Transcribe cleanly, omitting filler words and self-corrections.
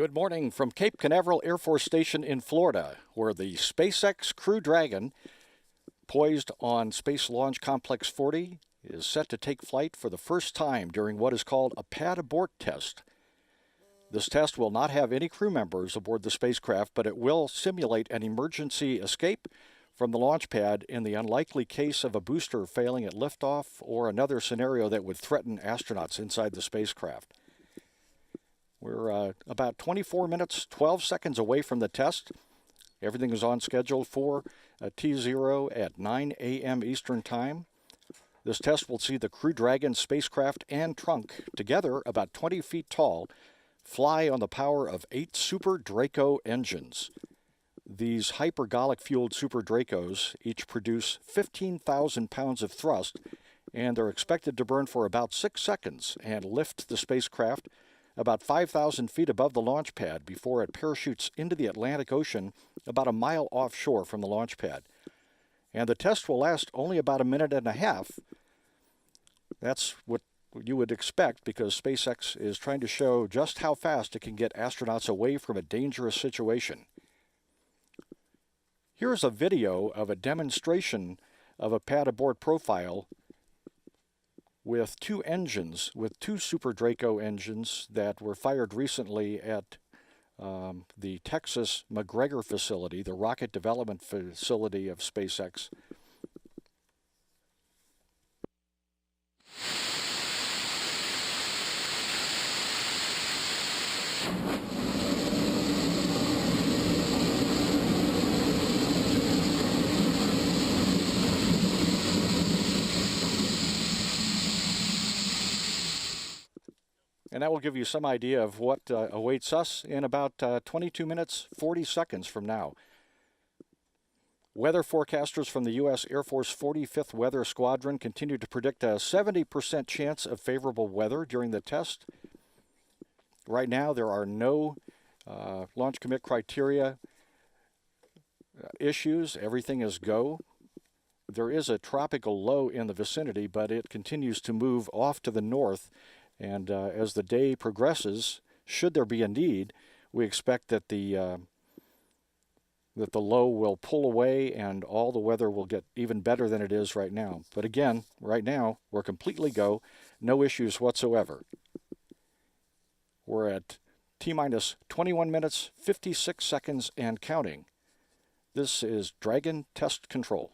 Good morning from Cape Canaveral Air Force Station in Florida, where the SpaceX Crew Dragon, poised on Space Launch Complex 40, is set to take flight for the first time during what is called a pad abort test. This test will not have any crew members aboard the spacecraft, but it will simulate an emergency escape from the launch pad in the unlikely case of a booster failing at liftoff or another scenario that would threaten astronauts inside the spacecraft. We're about 24 minutes, 12 seconds away from the test. Everything is on schedule for T0 at 9 a.m. Eastern Time. This test will see the Crew Dragon spacecraft and trunk, together about 20 feet tall, fly on the power of 8 Super Draco engines. These hypergolic-fueled Super Dracos each produce 15,000 pounds of thrust, and they're expected to burn for about 6 seconds and lift the spacecraft about 5,000 feet above the launch pad before it parachutes into the Atlantic Ocean about a mile offshore from the launch pad. And the test will last only about a minute and a half. That's what you would expect, because SpaceX is trying to show just how fast it can get astronauts away from a dangerous situation. Here's a video of a demonstration of a pad abort profile with 2 engines, with 2 Super Draco engines that were fired recently at the Texas McGregor facility, the rocket development facility of SpaceX. And that will give you some idea of what awaits us in about 22 minutes, 40 seconds from now. Weather forecasters from the U.S. Air Force 45th Weather Squadron continue to predict a 70% chance of favorable weather during the test. Right now, there are no launch commit criteria issues. Everything is go. There is a tropical low in the vicinity, but it continues to move off to the north. And as the day progresses, should there be a need, we expect that the low will pull away and all the weather will get even better than it is right now. But again, right now, we're completely go, no issues whatsoever. We're at T-minus 21 minutes, 56 seconds and counting. This is Dragon Test Control.